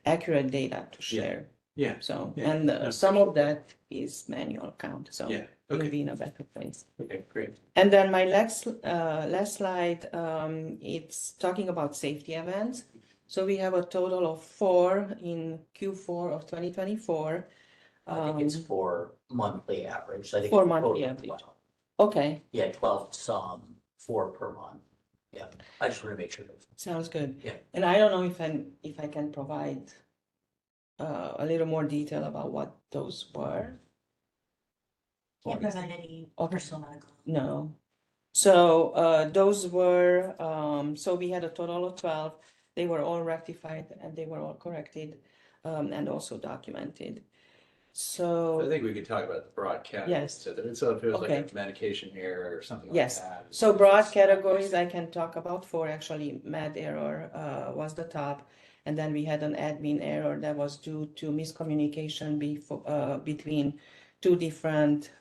Speaker 10: accurate data to
Speaker 1: Yeah.
Speaker 10: share.
Speaker 1: Yeah.
Speaker 10: So,
Speaker 1: Yeah.
Speaker 10: and
Speaker 1: No,
Speaker 10: some of that is manual count, so
Speaker 1: Yeah.
Speaker 10: you'll
Speaker 1: Okay.
Speaker 10: be in a better place.
Speaker 1: Okay, great.
Speaker 10: And then my last slide, it's talking about safety events. So we have a total of 4 in Q4 of 2024.
Speaker 6: I think it's for monthly average. I think
Speaker 10: For
Speaker 6: it's
Speaker 10: monthly
Speaker 6: total
Speaker 10: average.
Speaker 6: 12.
Speaker 10: Okay,
Speaker 6: Yeah, 12 some, 4 per month. Yeah, I just want to make sure.
Speaker 10: sounds good.
Speaker 6: Yeah.
Speaker 10: And I don't know if I can provide a little more detail about what those were.
Speaker 2: Can't provide any
Speaker 10: Okay.
Speaker 2: personal medical.
Speaker 10: No. So those were, so we had a total of 12. They were all rectified and they were all corrected and also documented.
Speaker 1: I
Speaker 10: So,
Speaker 1: think we could talk about the broad categories.
Speaker 10: Yes.
Speaker 1: So if it was like
Speaker 10: Okay.
Speaker 1: a medication error or something like
Speaker 10: Yes.
Speaker 1: that.
Speaker 10: so broad categories I can talk about 4. Actually, med error was the top. And then we had an admin error that was due to miscommunication between 2 different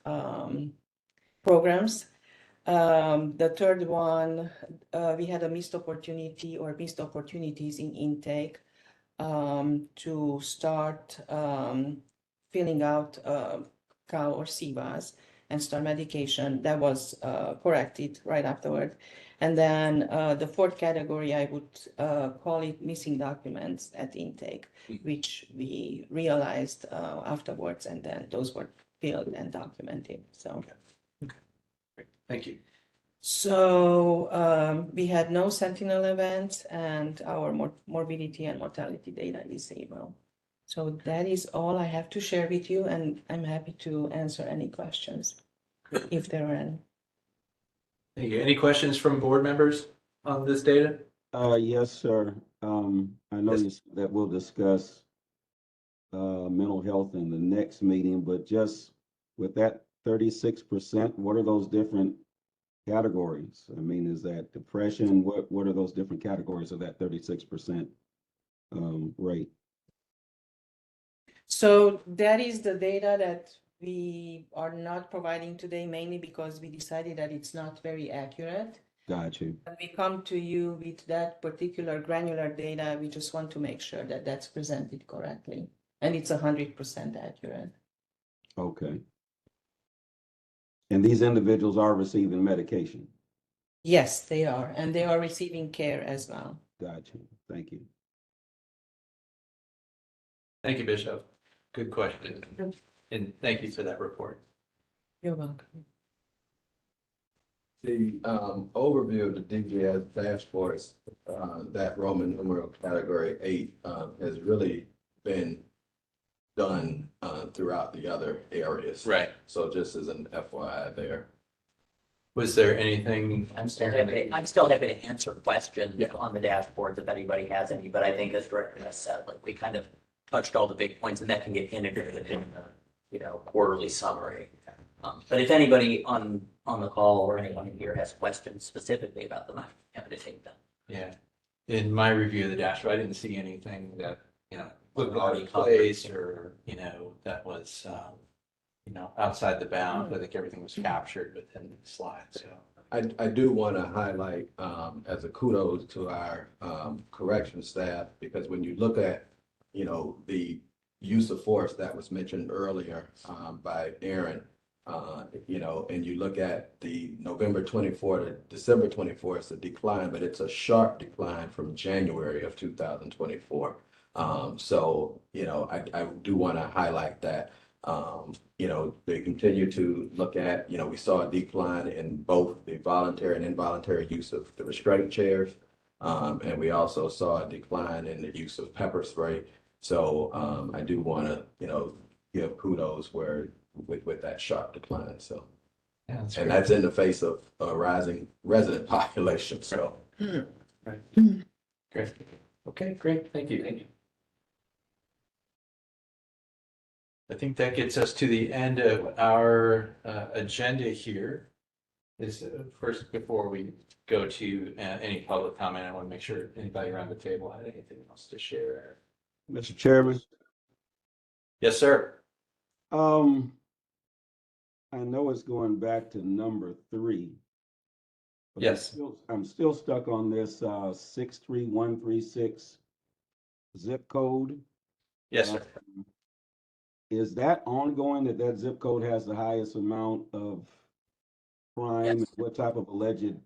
Speaker 10: programs. The third one, we had a missed opportunity or missed opportunities in intake to start filling out CAL or CVAS and start medication. That was corrected right afterward. And then the fourth category, I would call it missing documents at intake, which we realized afterwards, and then those were filled and documented. So.
Speaker 1: Thank you.
Speaker 10: So we had no sentinel events, and our morbidity and mortality data is 0. So that is all I have to share with you, and I'm happy to answer any questions if there are any.
Speaker 1: Thank you. Any questions from board members on this data?
Speaker 9: Yes, sir. I know
Speaker 1: Yes.
Speaker 9: that we'll discuss mental health in the next meeting, but just with that 36%, what are those different categories? I mean, is that depression? What are those different categories of that 36% rate?
Speaker 10: So that is the data that we are not providing today, mainly because we decided that it's not very accurate.
Speaker 9: Got you.
Speaker 10: When we come to you with that particular granular data, we just want to make sure that that's presented correctly, and it's 100% accurate.
Speaker 9: Okay. And these individuals are receiving medication?
Speaker 10: Yes, they are, and they are receiving care as well.
Speaker 9: Got you. Thank you.
Speaker 1: Thank you, Bishop. Good question. And thank you for that report.
Speaker 10: You're welcome.
Speaker 5: The overview of the DGS dashboards, that Roman numeral category 8 has really been done throughout the other areas.
Speaker 1: Right.
Speaker 5: So just as an FYI there.
Speaker 1: Was there anything?
Speaker 6: I'm still happy to answer questions
Speaker 1: Yeah.
Speaker 6: on the dashboard if anybody has any, but I think as Director has said, like we kind of touched all the big points and that can get integrated in the, quarterly summary. But if anybody on the call or anyone here has questions specifically about them, I'm happy to take them.
Speaker 1: Yeah. In my review of the dashboard, I didn't see anything that, looked out
Speaker 6: Already
Speaker 1: of place or, that was, outside the bounds. I think everything was captured within the slide, so.
Speaker 5: I do want to highlight as a kudos to our correction staff, because when you look at, the use of force that was mentioned earlier by Aaron, and you look at the November 24 to December 24, it's a decline, but it's a sharp decline from January of 2024. So, I do want to highlight that. they continue to look at, we saw a decline in both the voluntary and involuntary use of the restraint chairs. And we also saw a decline in the use of pepper spray. So, I do want to, give kudos with that sharp decline. So,
Speaker 1: Yeah, that's
Speaker 5: and
Speaker 1: great.
Speaker 5: that's in the face of a rising resident population. So,
Speaker 1: Great. Okay, great. Thank you. Thank you. I think that gets us to the end of our agenda here. Is first, before we go to any public comment, I want to make sure anybody around the table had anything else to share.
Speaker 9: Mr. Chairman,
Speaker 1: Yes, sir.
Speaker 9: I know it's going back to number 3. but I'm
Speaker 1: Yes.
Speaker 9: I'm still stuck on this 63136 zip code.
Speaker 1: Yes, sir.
Speaker 9: Is that ongoing, that zip code has the highest amount of crime?
Speaker 6: Yes.
Speaker 9: What type of alleged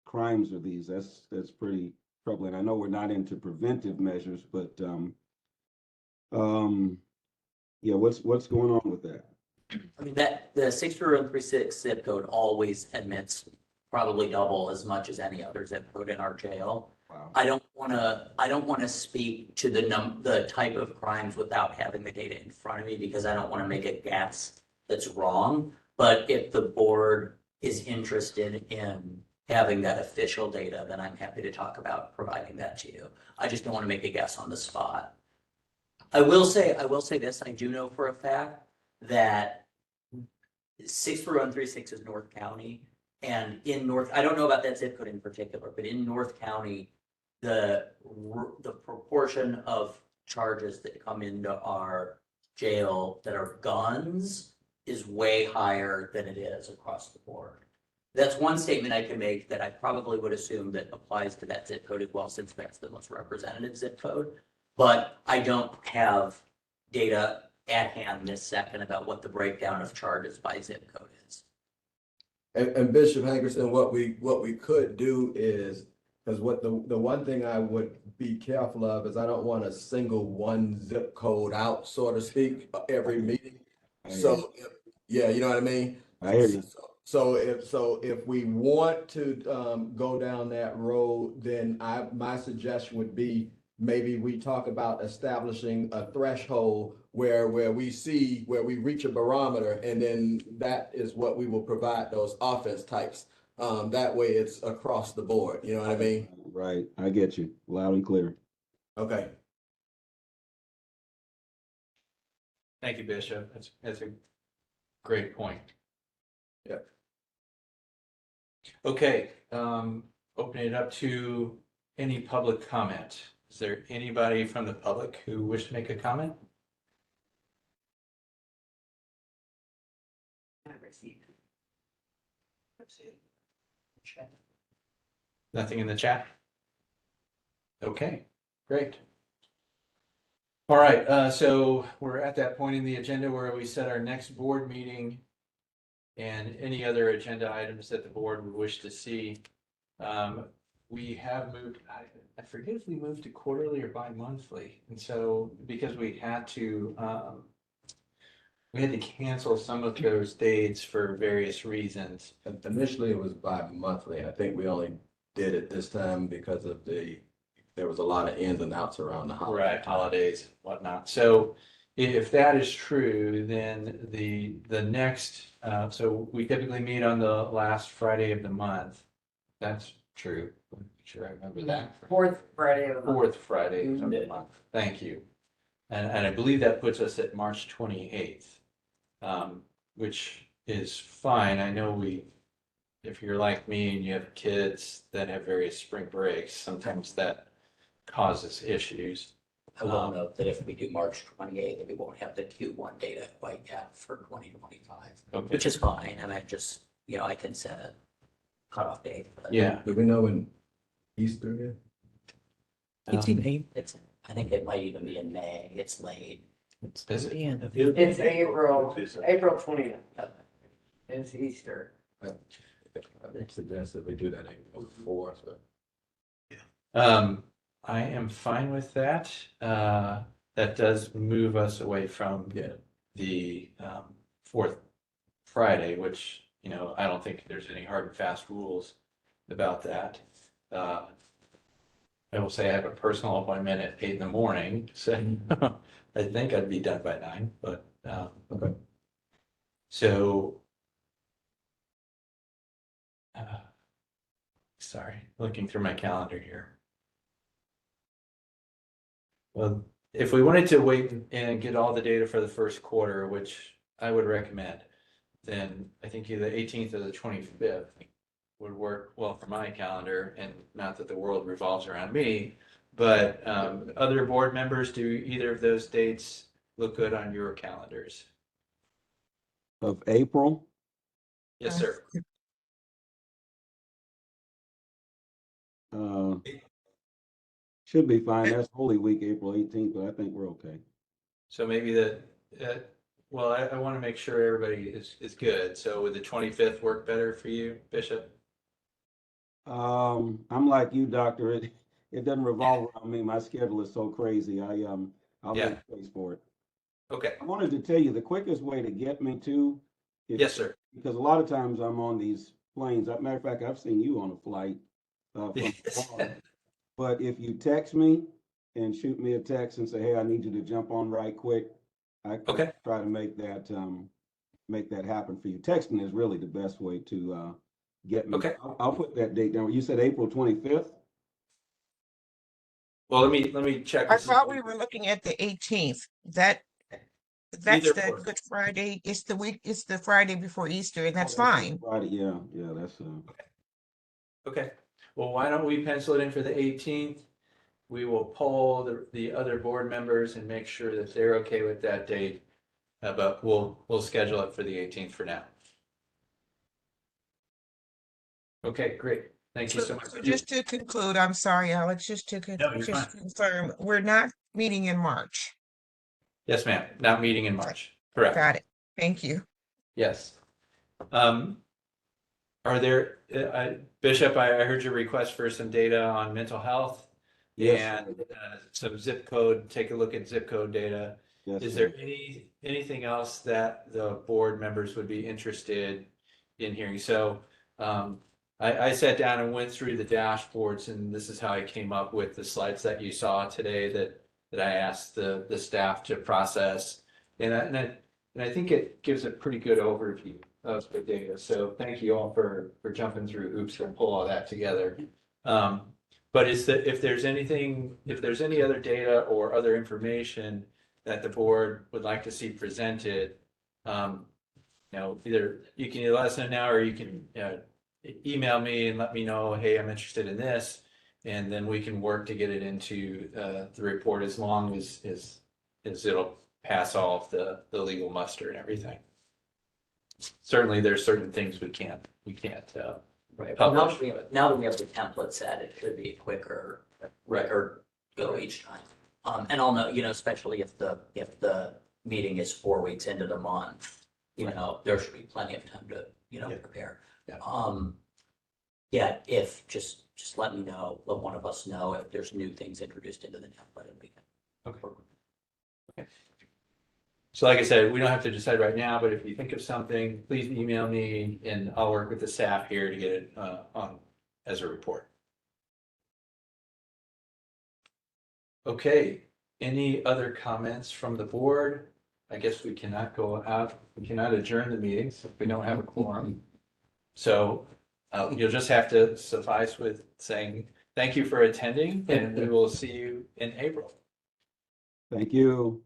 Speaker 9: crimes are these? That's pretty troubling. I know we're not into preventive measures, but yeah, what's going on with that?
Speaker 6: I mean, that, the 63136 zip code always admits probably double as much as any other zip code in our jail.
Speaker 9: Wow.
Speaker 6: I don't want to speak to the type of crimes without having the data in front of me, because I don't want to make a guess that's wrong. But if the board is interested in having that official data, then I'm happy to talk about providing that to you. I just don't want to make a guess on the spot. I will say this, I do know for a fact that 63136 is North County. And in North, I don't know about that zip code in particular, but in North County, the proportion of charges that come into our jail that are guns is way higher than it is across the board. That's one statement I can make that I probably would assume that applies to that zip code as well, since that's the most representative zip code. But I don't have data at hand this second about what the breakdown of charges by zip code is.
Speaker 5: and Bishop Hankerson, what we could do is, because the one thing I would be careful of is I don't want to single one zip code out, so to speak, every meeting. So, yeah, you know what I mean?
Speaker 9: I hear you.
Speaker 5: So if we want to go down that road, then my suggestion would be maybe we talk about establishing a threshold where we reach a barometer, and then that is what we will provide those offense types. That way it's across the board. You know what I mean?
Speaker 9: Right. I get you loud and clear.
Speaker 5: Okay.
Speaker 1: Thank you, Bishop. That's a great point.
Speaker 5: Yeah.
Speaker 1: Okay, opening it up to any public comment. Is there anybody from the public who wish to make a comment? Nothing in the chat? Okay, great. All right, so we're at that point in the agenda where we set our next board meeting and any other agenda items that the board would wish to see. We have moved, I forget if we moved to quarterly or bi-monthly. And so because we had to cancel some of those dates for various reasons.
Speaker 5: Initially, it was bi-monthly. I think we only did it this time because of there was a lot of ins and outs around the holiday.
Speaker 1: Right, holidays, whatnot. So if that is true, then the next, so we typically meet on the last Friday of the month. That's true. Make sure I remember that.
Speaker 7: Fourth Friday of the month.
Speaker 1: Fourth Friday of the month. Thank you. And I believe that puts us at March 28th, which is fine. I know if you're like me and you have kids that have various spring breaks, sometimes that causes issues.
Speaker 6: I will note that if we do March 28th, we won't have the Q1 data quite yet for 2025,
Speaker 1: Okay.
Speaker 6: which is fine. And I just, I can set a cutoff date. But
Speaker 1: Yeah.
Speaker 5: Do we know when Easter is?
Speaker 6: It's in May. I think it might even be in May. It's late.
Speaker 1: Is it?
Speaker 7: It's April 20th. It's Easter.
Speaker 5: I would suggest that we do that April 4th.
Speaker 1: I am fine with that. That does move us away from the Friday, which, you know, I don't think there's any hard and fast rules about that. I will say I have a personal appointment at 8 in the morning, so I think I'd be done by 9, but,
Speaker 5: Okay.
Speaker 1: so. Sorry, looking through my calendar here. Well, if we wanted to wait and get all the data for the first quarter, which I would recommend, then I think either the 18th or the 25th would work well for my calendar, and not that the world revolves around me, but other board members, do either of those dates look good on your calendars?
Speaker 9: Of April,
Speaker 1: Yes, sir.
Speaker 9: should be fine. That's Holy Week, April 18th, but I think we're okay.
Speaker 1: So maybe well, I want to make sure everybody is good. So would the 25th work better for you, Bishop?
Speaker 9: I'm like you, Doctor. It doesn't revolve around me. My schedule is so crazy. I'll
Speaker 1: Yeah.
Speaker 9: make space for it.
Speaker 1: Okay.
Speaker 9: I wanted to tell you the quickest way to get me to.
Speaker 1: Yes, sir.
Speaker 9: Because a lot of times I'm on these planes. As a matter of fact, I've seen you on a flight from
Speaker 1: Yes.
Speaker 9: Florida. But if you text me and shoot me a text and say, "Hey, I need you to jump on right quick," I can
Speaker 1: Okay.
Speaker 9: try to make that happen for you. Texting is really the best way to get me.
Speaker 1: Okay.
Speaker 9: I'll put that date down. You said April 25th?
Speaker 1: Well, let me check.
Speaker 8: I
Speaker 1: This is-
Speaker 8: thought we were looking at the 18th. That's
Speaker 1: Either
Speaker 8: the
Speaker 1: or.
Speaker 8: Good Friday. It's the Friday before Easter, and that's
Speaker 9: Oh,
Speaker 8: fine.
Speaker 9: Friday, yeah, that's
Speaker 1: Okay. Well, why don't we pencil it in for the 18th? We will poll the other board members and make sure that they're okay with that date. But we'll schedule it for the 18th for now. Okay, great. Thank you so much.
Speaker 8: So just to conclude, I'm sorry, Alex, just to
Speaker 1: No, you're
Speaker 8: just
Speaker 1: fine.
Speaker 8: confirm, we're not meeting in March.
Speaker 1: Yes, ma'am. Not meeting in March. Correct.
Speaker 8: Got it. Thank you.
Speaker 1: Yes. Are there, Bishop, I heard your request for some data on mental health
Speaker 9: Yes.
Speaker 1: and some zip code, take a look at zip code data.
Speaker 9: yes.
Speaker 1: Is
Speaker 9: sir.
Speaker 1: there anything else that the board members would be interested in hearing? So I sat down and went through the dashboards, and this is how I came up with the slides that you saw today that I asked the staff to process. And I think it gives a pretty good overview of the data. So thank you all for jumping through hoops and pull all that together. But if there's any other data or other information that the board would like to see presented, either you can let us know now, or you can email me and let me know, hey, I'm interested in this, and then we can work to get it into the report, as long as it'll pass all of the legal muster and everything. Certainly, there's certain things we can't
Speaker 6: Right, but now
Speaker 1: publish.
Speaker 6: now that we have the template set, it should be a quicker record go each time. And I'll know, especially if the meeting is 4 weeks into the month, there should be plenty of time to,
Speaker 1: Yeah.
Speaker 6: prepare.
Speaker 1: Yeah.
Speaker 6: If just let me know, let one of us know if there's new things introduced into the template, and we can.
Speaker 1: Okay. So like I said, we don't have to decide right now, but if you think of something, please email me and I'll work with the staff here to get it on as a report. Okay, any other comments from the board? I guess we cannot adjourn the meetings if we don't have a quorum. So you'll just have to suffice with saying thank you for attending, and we will see you in April.
Speaker 9: Thank you.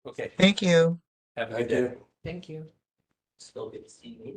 Speaker 1: Okay,
Speaker 8: Thank you.
Speaker 1: have a good day.
Speaker 8: Thank you.
Speaker 6: Still get to see me.